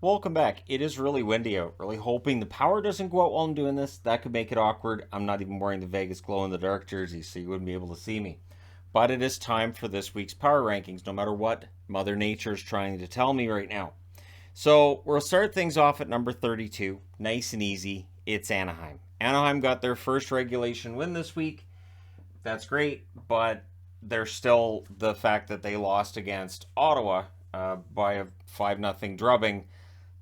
Welcome back. It is really windy out. Really hoping the power doesn't go out while I'm doing this. That could make it awkward. I'm not even wearing the Vegas glow in the dark jersey, so you wouldn't be able to see me. But it is time for this week's power rankings, no matter what Mother Nature is trying to tell me right now. So we'll start things off at number 32. Nice and easy. It's Anaheim. Anaheim got their first regulation win this week. That's great, but there's still the fact that they lost against Ottawa by a 5-0 drubbing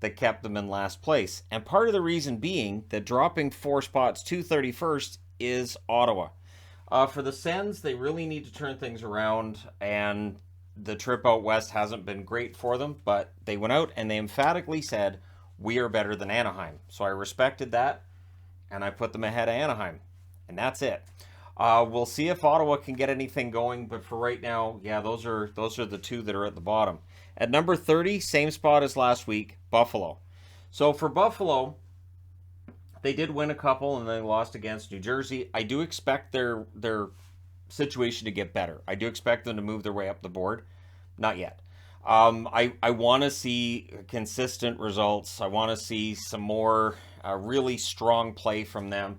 that kept them in last place. And part of the reason being that dropping 4 spots to 31st is Ottawa. For the Sens, they really need to turn things around, and the trip out west hasn't been great for them, but they went out and they emphatically said, we are better than Anaheim. So I respected that, and I put them ahead of Anaheim. And that's it. We'll see if Ottawa can get anything going, but for right now, yeah, those are the two that are at the bottom. At number 30, same spot as last week, Buffalo. So for Buffalo, they did win a couple and they lost against New Jersey. I do expect their situation to get better. I do expect them to move their way up the board. Not yet. I want to see consistent results. I want to see some more really strong play from them.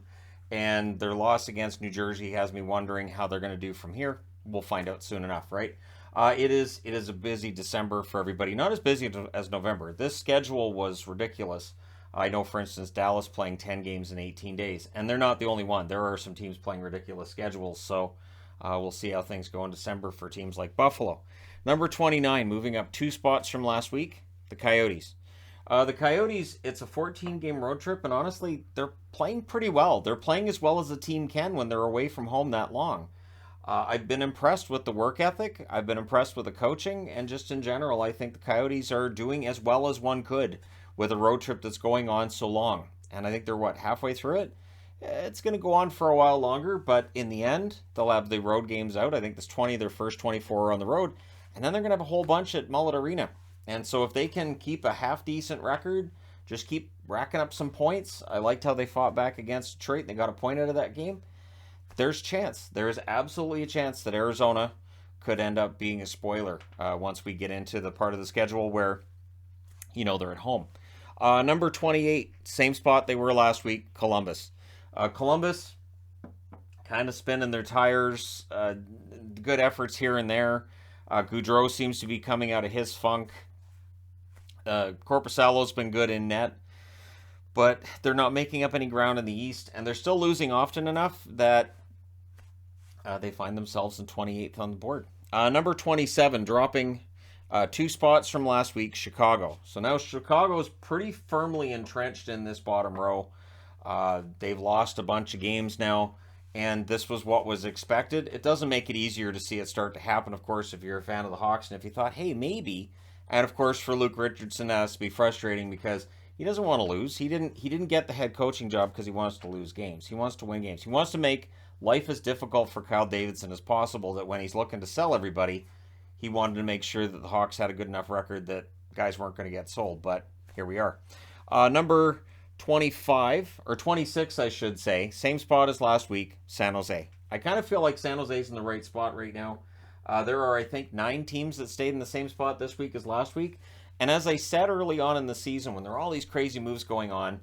And their loss against New Jersey has me wondering how they're going to do from here. We'll find out soon enough, right? It is a busy December for everybody. Not as busy as November. This schedule was ridiculous. I know, for instance, Dallas playing 10 games in 18 days, and they're not the only one. There are some teams playing ridiculous schedules, so we'll see how things go in December for teams like Buffalo. Number 29, moving up 2 spots from last week, the Coyotes. The Coyotes, it's a 14-game road trip, and honestly, they're playing pretty well. They're playing as well as a team can when they're away from home that long. I've been impressed with the work ethic. I've been impressed with the coaching, and just in general, I think the Coyotes are doing as well as one could with a road trip that's going on so long. And I think they're, halfway through it? It's going to go on for a while longer, but in the end, they'll have the road games out. I think there's 20, their first 24 are on the road, and then they're going to have a whole bunch at Mullet Arena. And so if they can keep a half-decent record, just keep racking up some points. I liked how they fought back against Detroit, and they got a point out of that game. There's chance. There is absolutely a chance that Arizona could end up being a spoiler once we get into the part of the schedule where, they're at home. Number 28, same spot they were last week, Columbus. Columbus kind of spinning their tires. Good efforts here and there. Goudreau seems to be coming out of his funk. Corpusalo's been good in net, but they're not making up any ground in the East, and they're still losing often enough that they find themselves in 28th on the board. Number 27, dropping 2 spots from last week, Chicago. So now Chicago is pretty firmly entrenched in this bottom row. They've lost a bunch of games now, and this was what was expected. It doesn't make it easier to see it start to happen, of course, if you're a fan of the Hawks, and if you thought, hey, maybe. And of course, for Luke Richardson, that has to be frustrating because he doesn't want to lose. He didn't get the head coaching job because he wants to lose games. He wants to win games. He wants to make life as difficult for Kyle Davidson as possible, that when he's looking to sell everybody, he wanted to make sure that the Hawks had a good enough record that guys weren't going to get sold. But here we are. Number 25, or 26, I should say, same spot as last week, San Jose. I kind of feel like San Jose's in the right spot right now. There are, I think, 9 teams that stayed in the same spot this week as last week. And as I said early on in the season, when there are all these crazy moves going on,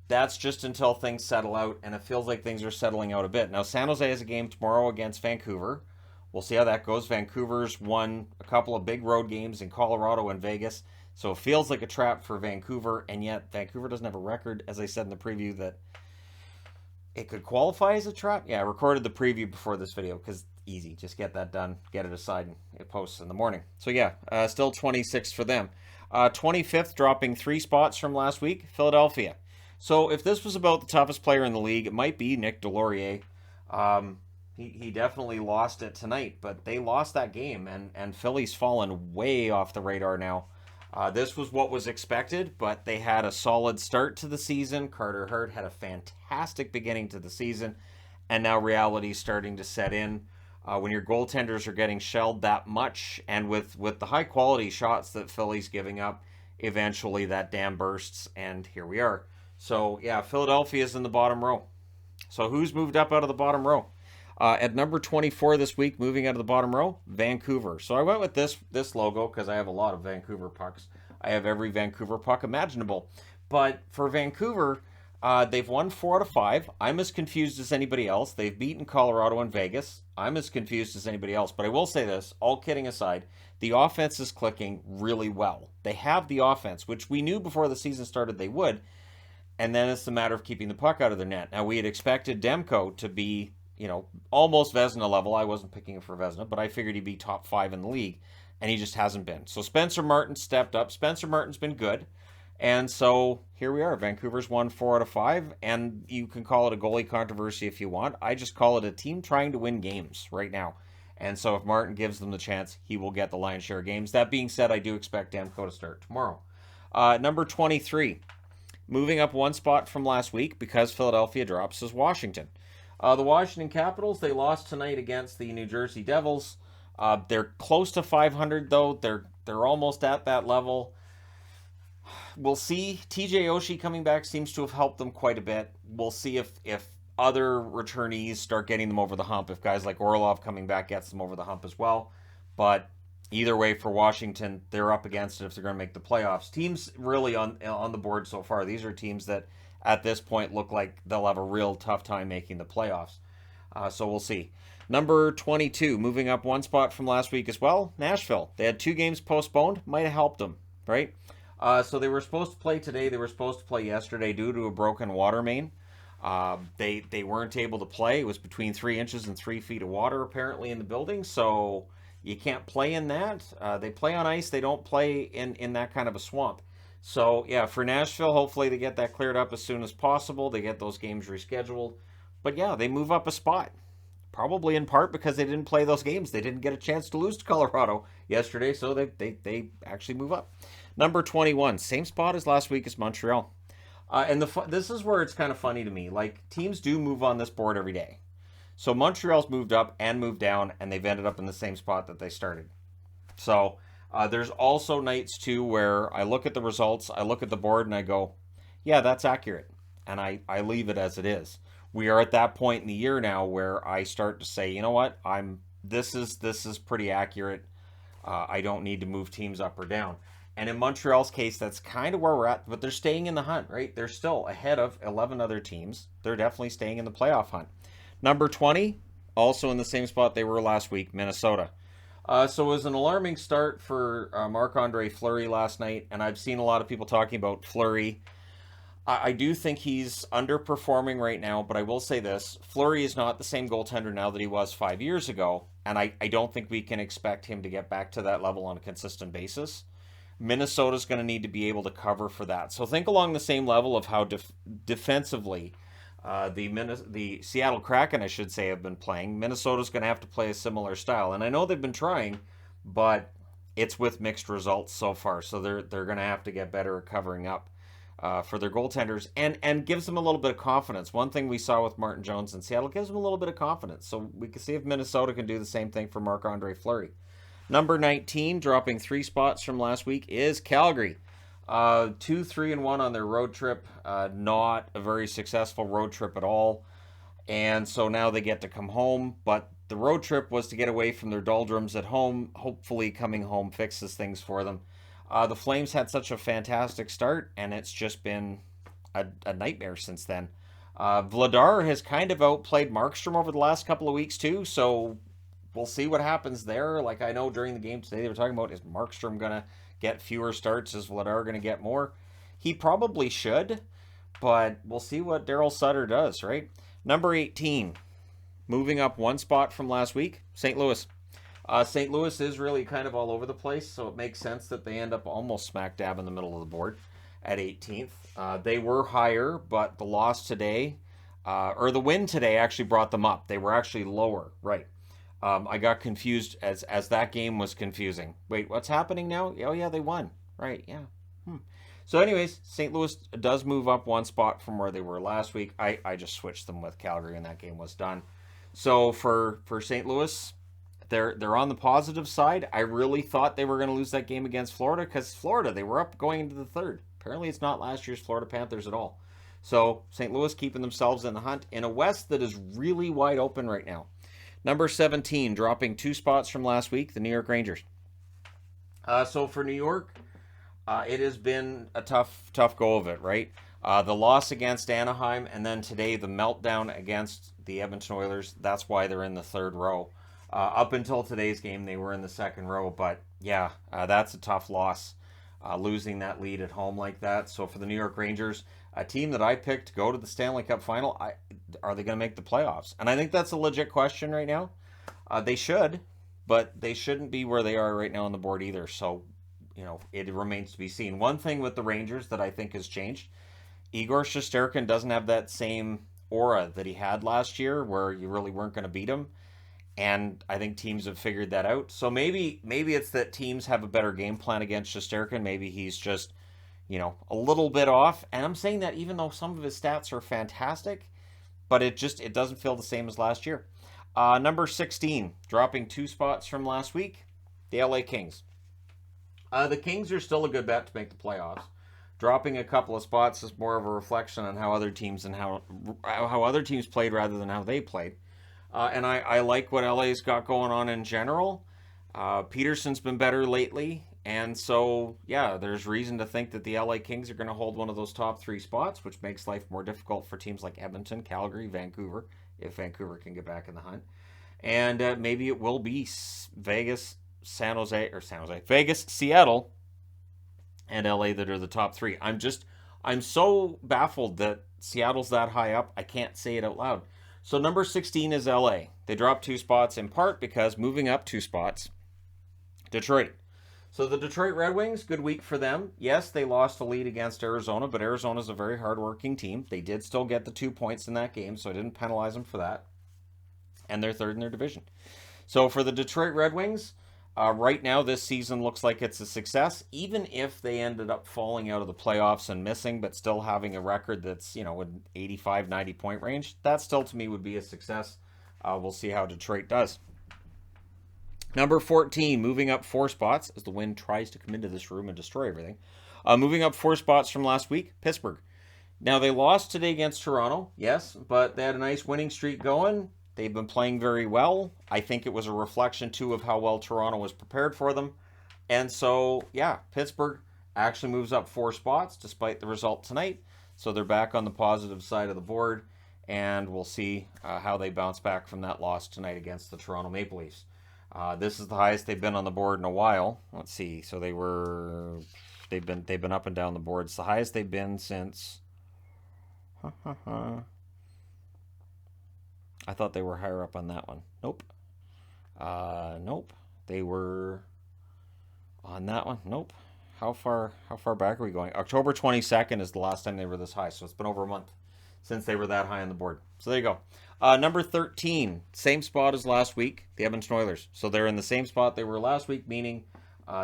that's just until things settle out, and it feels like things are settling out a bit. Now, San Jose has a game tomorrow against Vancouver. We'll see how that goes. Vancouver's won a couple of big road games in Colorado and Vegas, so it feels like a trap for Vancouver, and yet Vancouver doesn't have a record, as I said in the preview, that it could qualify as a trap. Yeah, I recorded the preview before this video because easy. Just get that done, get it aside, and it posts in the morning. So yeah, still 26 for them. 25th, dropping 3 spots from last week, Philadelphia. So if this was about the toughest player in the league, it might be Nick Delorier. He definitely lost it tonight, but they lost that game, and Philly's fallen way off the radar now. This was what was expected, but they had a solid start to the season. Carter Hart had a fantastic beginning to the season, and now reality's starting to set in. When your goaltenders are getting shelled that much, and with the high-quality shots that Philly's giving up, eventually that dam bursts, and here we are. So, yeah, Philadelphia's in the bottom row. So who's moved up out of the bottom row? At number 24 this week, moving out of the bottom row, Vancouver. So I went with this logo because I have a lot of Vancouver pucks. I have every Vancouver puck imaginable. But for Vancouver, they've won 4 out of 5. I'm as confused as anybody else. They've beaten Colorado and Vegas. I'm as confused as anybody else. But I will say this, all kidding aside, the offense is clicking really well. They have the offense, which we knew before the season started they would. And then it's a matter of keeping the puck out of their net. Now, we had expected Demko to be, almost Vezina level. I wasn't picking him for Vezina, but I figured he'd be top 5 in the league, and he just hasn't been. So Spencer Martin stepped up. Spencer Martin's been good. And so here we are. Vancouver's won 4 out of 5, and you can call it a goalie controversy if you want. I just call it a team trying to win games right now. And so if Martin gives them the chance, he will get the lion's share of games. That being said, I do expect Demko to start tomorrow. Number 23. Moving up 1 spot from last week because Philadelphia drops is Washington. The Washington Capitals, they lost tonight against the New Jersey Devils. They're close to 500 though. They're almost at that level. We'll see. TJ Oshie coming back seems to have helped them quite a bit. We'll see if other returnees start getting them over the hump. If guys like Orlov coming back gets them over the hump as well. But either way, for Washington, they're up against it if they're going to make the playoffs. Teams really on the board so far, these are teams that at this point look like they'll have a real tough time making the playoffs. So we'll see. Number 22, moving up 1 spot from last week as well, Nashville. They had 2 games postponed, might have helped them, right? So they were supposed to play today. They were supposed to play yesterday due to a broken water main. They weren't able to play. It was between 3 inches and 3 feet of water apparently in the building, so you can't play in that. They play on ice. They don't play in that kind of a swamp. So, yeah, for Nashville, hopefully they get that cleared up as soon as possible. They get those games rescheduled. But, yeah, they move up a spot. Probably in part because they didn't play those games. They didn't get a chance to lose to Colorado yesterday, so they actually move up. Number 21, same spot as last week as Montreal. And this is where it's kind of funny to me. Like, teams do move on this board every day. So Montreal's moved up and moved down, and they've ended up in the same spot that they started. So there's also nights, too, where I look at the results, I look at the board, and I go, yeah, that's accurate. And I leave it as it is. We are at that point in the year now where I start to say, you know what, this is pretty accurate. I don't need to move teams up or down. And in Montreal's case, that's kind of where we're at, but they're staying in the hunt, right? They're still ahead of 11 other teams. They're definitely staying in the playoff hunt. Number 20, also in the same spot they were last week, Minnesota. So it was an alarming start for Marc-Andre Fleury last night, and I've seen a lot of people talking about Fleury. I do think he's underperforming right now, but I will say this. Fleury is not the same goaltender now that he was 5 years ago, and I don't think we can expect him to get back to that level on a consistent basis. Minnesota's going to need to be able to cover for that. So think along the same level of how defensively the Seattle Kraken, I should say, have been playing. Minnesota's going to have to play a similar style. And I know they've been trying, but it's with mixed results so far. So they're going to have to get better at covering up for their goaltenders and gives them a little bit of confidence. One thing we saw with Martin Jones in Seattle gives them a little bit of confidence. So we can see if Minnesota can do the same thing for Marc-Andre Fleury. Number 19, dropping 3 spots from last week, is Calgary. 2-3-1 on their road trip. Not a very successful road trip at all. And so now they get to come home. But the road trip was to get away from their doldrums at home. Hopefully coming home fixes things for them. The Flames had such a fantastic start, and it's just been a nightmare since then. Vladar has kind of outplayed Markstrom over the last couple of weeks too, so we'll see what happens there. Like, I know during the game today they were talking about, is Markstrom going to get fewer starts? Is Vladar going to get more? He probably should, but we'll see what Daryl Sutter does, right? Number 18, moving up 1 spot from last week, St. Louis. St. Louis is really kind of all over the place, so it makes sense that they end up almost smack dab in the middle of the board at 18th. They were higher, but the loss today, or the win today, actually brought them up. They were actually lower, right? I got confused as that game was confusing. Wait, what's happening now? Oh, yeah, they won. Right, yeah. So anyways, St. Louis does move up 1 spot from where they were last week. I just switched them with Calgary, and that game was done. So for St. Louis, they're on the positive side. I really thought they were going to lose that game against Florida because Florida, they were up going into the third. Apparently it's not last year's Florida Panthers at all. So St. Louis keeping themselves in the hunt in a West that is really wide open right now. Number 17, dropping 2 spots from last week, the New York Rangers. So for New York, It has been a tough go of it, right? The loss against Anaheim, and then today the meltdown against the Edmonton Oilers. That's why they're in the third row. Up until today's game, they were in the second row, but yeah, that's a tough loss, losing that lead at home like that. So for the New York Rangers, a team that I picked to go to the Stanley Cup final, are they going to make the playoffs? And I think that's a legit question right now. They should, but they shouldn't be where they are right now on the board either. So, it remains to be seen. One thing with the Rangers that I think has changed, Igor Shesterkin doesn't have that same aura that he had last year where you really weren't going to beat him. And I think teams have figured that out. So maybe it's that teams have a better game plan against Shesterkin. Maybe he's just, a little bit off. And I'm saying that even though some of his stats are fantastic, but it doesn't feel the same as last year. Number 16, dropping 2 spots from last week, the LA Kings. The Kings are still a good bet to make the playoffs. Dropping a couple of spots is more of a reflection on how other teams and how other teams played rather than how they played. And I like what LA's got going on in general. Peterson's been better lately. And so, yeah, there's reason to think that the LA Kings are going to hold one of those top 3 spots, which makes life more difficult for teams like Edmonton, Calgary, Vancouver, if Vancouver can get back in the hunt. And maybe it will be Vegas, Vegas, Seattle, and LA that are the top 3. I'm so baffled that Seattle's that high up. I can't say it out loud. So number 16 is LA. They dropped 2 spots in part because moving up 2 spots, Detroit. So the Detroit Red Wings, good week for them. Yes, they lost a lead against Arizona, but Arizona's a very hardworking team. They did still get the 2 points in that game, so I didn't penalize them for that. And they're third in their division. So for the Detroit Red Wings, right now this season looks like it's a success, even if they ended up falling out of the playoffs and missing, but still having a record that's, in 85, 90 point range. That still to me would be a success. We'll see how Detroit does. Number 14, moving up 4 spots as the wind tries to come into this room and destroy everything. Moving up 4 spots from last week, Pittsburgh. Now, they lost today against Toronto, yes, but they had a nice winning streak going. They've been playing very well. I think it was a reflection, too, of how well Toronto was prepared for them. And so, yeah, Pittsburgh actually moves up 4 spots despite the result tonight. So they're back on the positive side of the board, and we'll see how they bounce back from that loss tonight against the Toronto Maple Leafs. This is the highest they've been on the board in a while. Let's see. So they've been up and down the board. It's the highest they've been since. I thought they were higher up on that one. Nope. Nope. They were on that one. Nope. How far back are we going? October 22nd is the last time they were this high, so it's been over a month since they were that high on the board. So there you go. Number 13, same spot as last week, the Edmonton Oilers. So they're in the same spot they were last week, meaning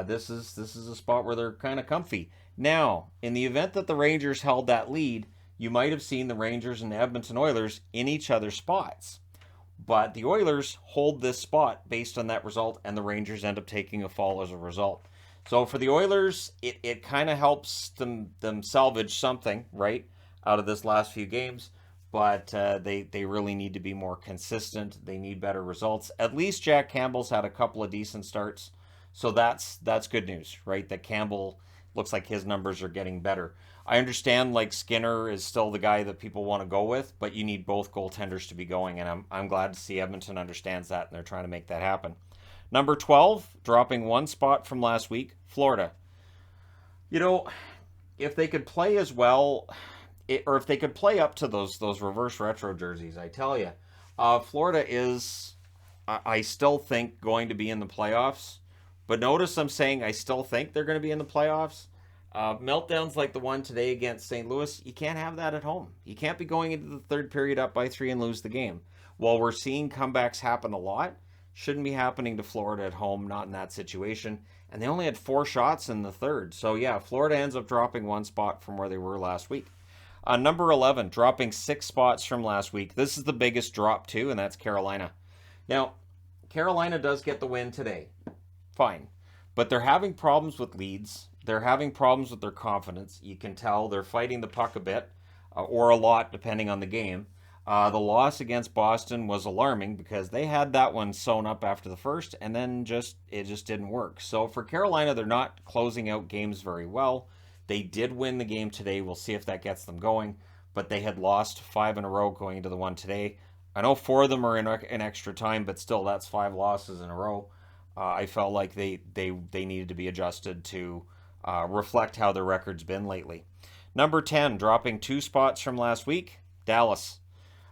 this is a spot where they're kind of comfy. Now, in the event that the Rangers held that lead, you might have seen the Rangers and the Edmonton Oilers in each other's spots. But the Oilers hold this spot based on that result, and the Rangers end up taking a fall as a result. So for the Oilers, it kind of helps them salvage something, right, out of this last few games. But they really need to be more consistent. They need better results. At least Jack Campbell's had a couple of decent starts. So that's good news, right? That Campbell looks like his numbers are getting better. I understand like Skinner is still the guy that people want to go with, but you need both goaltenders to be going, and I'm glad to see Edmonton understands that, and they're trying to make that happen. Number 12, dropping 1 spot from last week, Florida. If they could play as well, or if they could play up to those reverse retro jerseys, I tell you, Florida is, I still think, going to be in the playoffs. But notice I'm saying I still think they're going to be in the playoffs. Meltdowns like the one today against St. Louis, you can't have that at home. You can't be going into the third period up by 3 and lose the game. While we're seeing comebacks happen a lot, shouldn't be happening to Florida at home, not in that situation. And they only had 4 shots in the third. So yeah, Florida ends up dropping 1 spot from where they were last week. Number 11, dropping 6 spots from last week. This is the biggest drop too, and that's Carolina. Now, Carolina does get the win today. Fine. But they're having problems with leads. They're having problems with their confidence. You can tell they're fighting the puck a bit, or a lot, depending on the game. The loss against Boston was alarming because they had that one sewn up after the first, and then it just didn't work. So for Carolina, they're not closing out games very well. They did win the game today. We'll see if that gets them going. But they had lost 5 in a row going into the one today. I know 4 of them are in extra time, but still, that's 5 losses in a row. I felt like they needed to be adjusted to reflect how their record's been lately. Number 10, dropping 2 spots from last week, Dallas.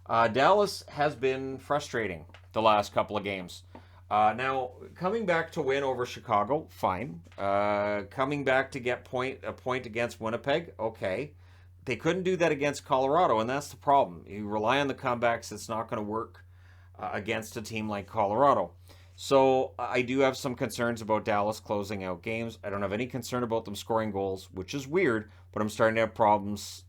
Dallas has been frustrating the last couple of games. Now, coming back to win over Chicago, fine. Coming back to get a point against Winnipeg, okay. They couldn't do that against Colorado, and that's the problem. You rely on the comebacks, it's not going to work against a team like Colorado. So I do have some concerns about Dallas closing out games. I don't have any concern about them scoring goals, which is weird, but I'm starting to have problems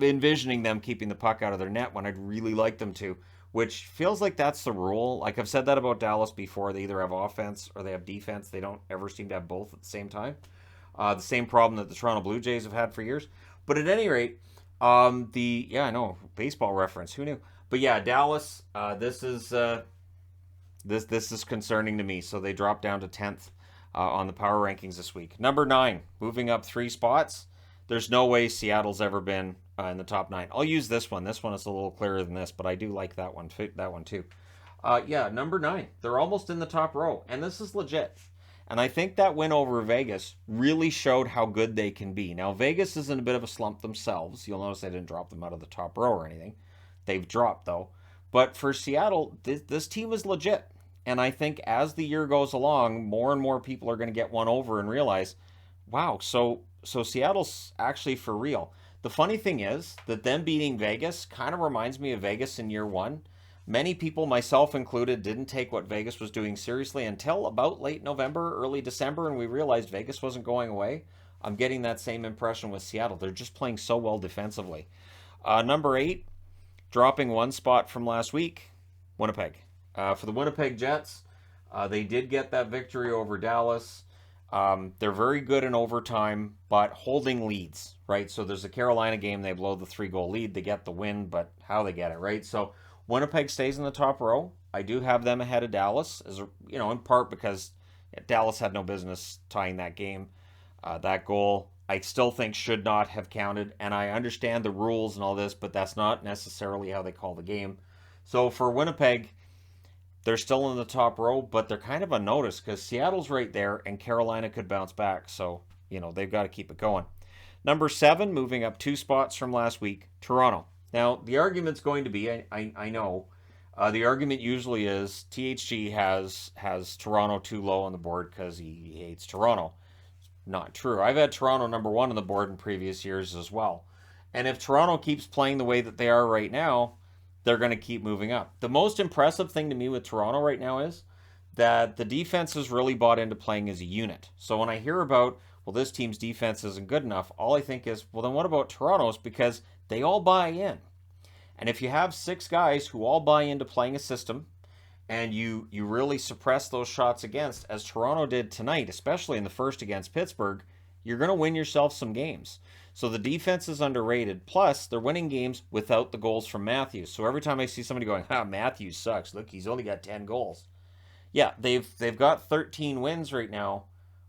envisioning them keeping the puck out of their net when I'd really like them to, which feels like that's the rule. Like I've said that about Dallas before. They either have offense or they have defense. They don't ever seem to have both at the same time. The same problem that the Toronto Blue Jays have had for years. But at any rate, I know, baseball reference. Who knew? But yeah, Dallas. This is concerning to me. So they dropped down to 10th on the power rankings this week. Number 9, moving up 3 spots. There's no way Seattle's ever been in the top 9. I'll use this one. This one is a little clearer than this, but I do like that one. That one too. Number 9. They're almost in the top row, and this is legit. And I think that win over Vegas really showed how good they can be. Now, Vegas is in a bit of a slump themselves. You'll notice I didn't drop them out of the top row or anything. They've dropped, though. But for Seattle, this team is legit. And I think as the year goes along, more and more people are going to get one over and realize, wow, so Seattle's actually for real. The funny thing is that them beating Vegas kind of reminds me of Vegas in year one. Many people, myself included, didn't take what Vegas was doing seriously until about late November, early December, and we realized Vegas wasn't going away. I'm getting that same impression with Seattle. They're just playing so well defensively. Number 8, dropping 1 spot from last week, Winnipeg. For the Winnipeg Jets, they did get that victory over Dallas. They're very good in overtime, but holding leads, right? So there's a Carolina game, they blow the 3-goal lead, they get the win, but how they get it, right? So Winnipeg stays in the top row. I do have them ahead of Dallas, in part because Dallas had no business tying that game. That goal, I still think should not have counted, and I understand the rules and all this, but that's not necessarily how they call the game. So for Winnipeg, they're still in the top row, but they're kind of unnoticed because Seattle's right there and Carolina could bounce back. So, they've got to keep it going. Number 7, moving up 2 spots from last week, Toronto. Now, the argument's going to be, I know, the argument usually is THG has Toronto too low on the board because he hates Toronto. Not true. I've had Toronto number 1 on the board in previous years as well. And if Toronto keeps playing the way that they are right now, they're going to keep moving up. The most impressive thing to me with Toronto right now is that the defense has really bought into playing as a unit. So when I hear about, well, this team's defense isn't good enough, all I think is, well, then what about Toronto's? Because they all buy in. And if you have 6 guys who all buy into playing a system and you really suppress those shots against, as Toronto did tonight, especially in the first against Pittsburgh, you're going to win yourself some games. So the defense is underrated. Plus, they're winning games without the goals from Matthews. So every time I see somebody going, Matthews sucks. Look, he's only got 10 goals. Yeah, they've got 13 wins right now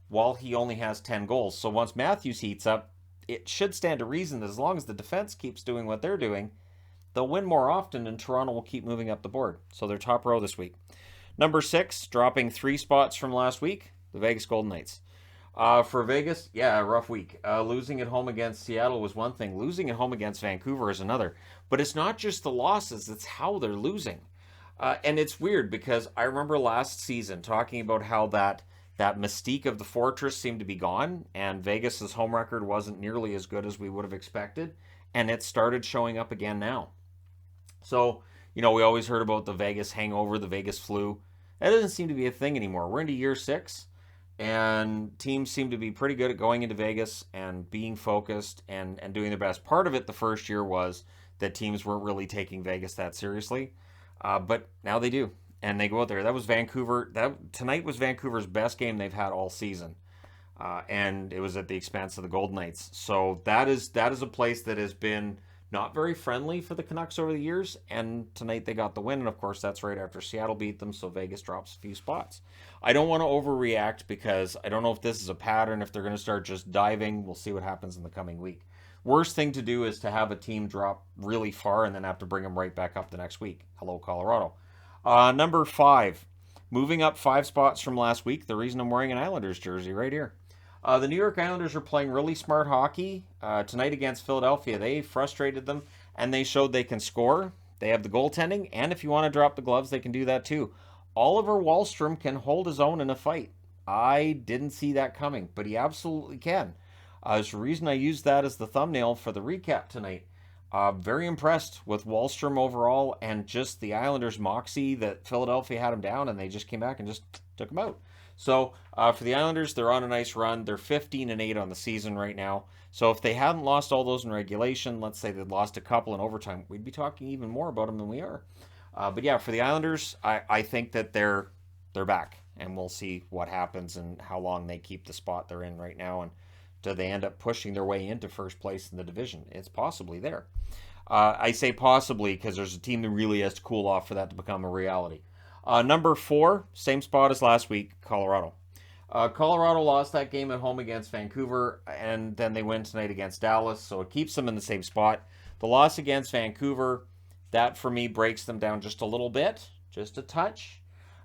while he only has 10 goals. So once Matthews heats up, it should stand to reason that as long as the defense keeps doing what they're doing, they'll win more often and Toronto will keep moving up the board. So they're top row this week. Number 6, dropping 3 spots from last week, the Vegas Golden Knights. For Vegas, rough week. Losing at home against Seattle was one thing. Losing at home against Vancouver is another. But it's not just the losses, it's how they're losing. And it's weird because I remember last season talking about how that mystique of the fortress seemed to be gone and Vegas's home record wasn't nearly as good as we would have expected. And it started showing up again now. So, we always heard about the Vegas hangover, the Vegas flu. That doesn't seem to be a thing anymore. We're into year 6. And teams seem to be pretty good at going into Vegas and being focused and doing their best. Part of it the first year was that teams weren't really taking Vegas that seriously. But now they do. And they go out there. That was Vancouver. Tonight was Vancouver's best game they've had all season. And it was at the expense of the Golden Knights. So that is a place that has been not very friendly for the Canucks over the years, and tonight they got the win, and of course that's right after Seattle beat them, so Vegas drops a few spots. I don't want to overreact because I don't know if this is a pattern, if they're going to start just diving. We'll see what happens in the coming week. Worst thing to do is to have a team drop really far and then have to bring them right back up the next week. Hello, Colorado. Number 5, moving up 5 spots from last week. The reason I'm wearing an Islanders jersey right here. The New York Islanders are playing really smart hockey tonight against Philadelphia. They frustrated them, and they showed they can score. They have the goaltending, and if you want to drop the gloves, they can do that too. Oliver Wahlstrom can hold his own in a fight. I didn't see that coming, but he absolutely can. There's a reason I used that as the thumbnail for the recap tonight. Very impressed with Wahlstrom overall, and just the Islanders' moxie that Philadelphia had him down, and they just came back and just took him out. So for the Islanders, they're on a nice run. They're 15-8 on the season right now. So if they hadn't lost all those in regulation, let's say they'd lost a couple in overtime, we'd be talking even more about them than we are. But yeah, for the Islanders, I think that they're back, and we'll see what happens and how long they keep the spot they're in right now, and do they end up pushing their way into first place in the division? It's possibly there. I say possibly because there's a team that really has to cool off for that to become a reality. Number 4, same spot as last week, Colorado. Colorado lost that game at home against Vancouver, and then they win tonight against Dallas, so it keeps them in the same spot. The loss against Vancouver, that for me breaks them down just a little bit, just a touch,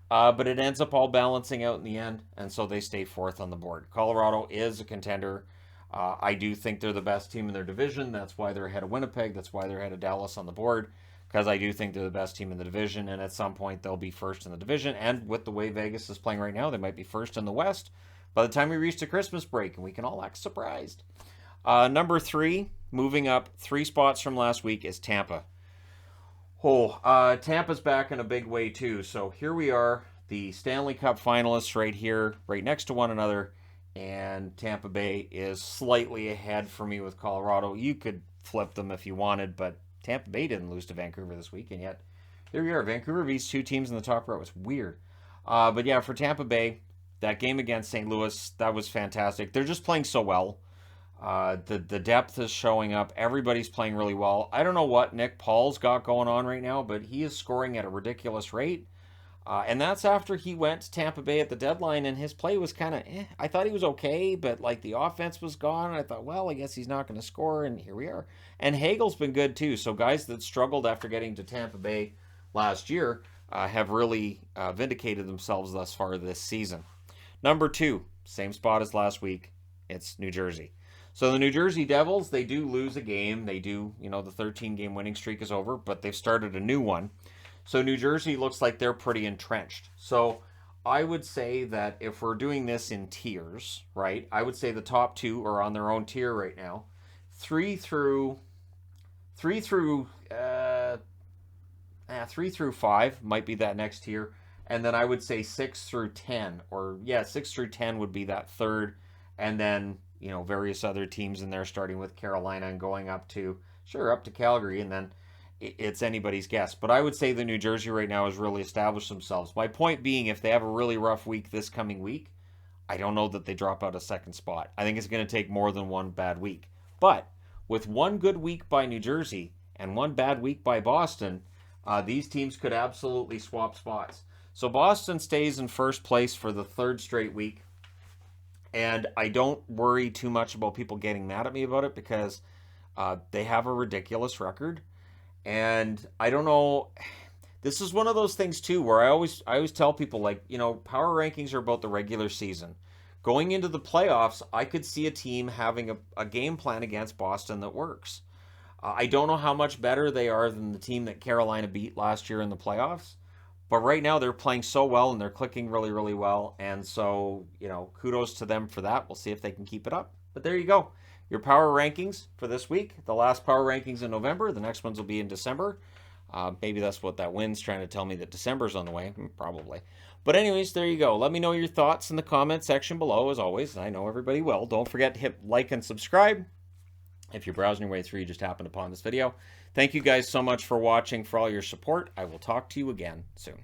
but it ends up all balancing out in the end, and so they stay 4th on the board. Colorado is a contender. I do think they're the best team in their division. That's why they're ahead of Winnipeg. That's why they're ahead of Dallas on the board, because I do think they're the best team in the division, and at some point they'll be first in the division. And with the way Vegas is playing right now, they might be first in the West by the time we reach the Christmas break, and we can all act surprised. Number 3, moving up 3 spots from last week, is Tampa. Tampa's back in a big way too. So here we are, the Stanley Cup finalists right here, right next to one another, and Tampa Bay is slightly ahead for me with Colorado. You could flip them if you wanted, but Tampa Bay didn't lose to Vancouver this week, and yet here we are. Vancouver beats 2 teams in the top row. It's weird. But yeah, for Tampa Bay, that game against St. Louis, that was fantastic. They're just playing so well. The depth is showing up. Everybody's playing really well. I don't know what Nick Paul's got going on right now, but he is scoring at a ridiculous rate. And that's after he went to Tampa Bay at the deadline, and his play was kind of, I thought he was okay, but like the offense was gone. I thought, well, I guess he's not going to score, and here we are. And Hagel's been good too. So guys that struggled after getting to Tampa Bay last year have really vindicated themselves thus far this season. Number 2, same spot as last week. It's New Jersey. So the New Jersey Devils, they do lose a game. They do, the 13-game winning streak is over, but they've started a new one. So New Jersey looks like they're pretty entrenched. So I would say that if we're doing this in tiers, right, I would say the top 2 are on their own tier right now. 3 through 5 might be that next tier. And then I would say 6 through 10, 6 through 10 would be that third. And then, various other teams in there, starting with Carolina and going up to Calgary, and then it's anybody's guess. But I would say the New Jersey right now has really established themselves. My point being, if they have a really rough week this coming week, I don't know that they drop out a second spot. I think it's going to take more than one bad week. But with one good week by New Jersey and one bad week by Boston, these teams could absolutely swap spots. So Boston stays in first place for the 3rd straight week. And I don't worry too much about people getting mad at me about it, because they have a ridiculous record. And I don't know, this is one of those things too where I always tell people, like, power rankings are about the regular season. Going into the playoffs, I could see a team having a game plan against Boston that works. I don't know how much better they are than the team that Carolina beat last year in the playoffs. But right now they're playing so well and they're clicking really, really well. And so, kudos to them for that. We'll see if they can keep it up. But there you go. Your power rankings for this week. The last power rankings in November. The next ones will be in December. Maybe that's what that wind's trying to tell me, that December's on the way. Probably. But anyways, there you go. Let me know your thoughts in the comment section below, as always. I know everybody will. Don't forget to hit like and subscribe. If you're browsing your way through, you just happened upon this video. Thank you guys so much for watching, for all your support. I will talk to you again soon.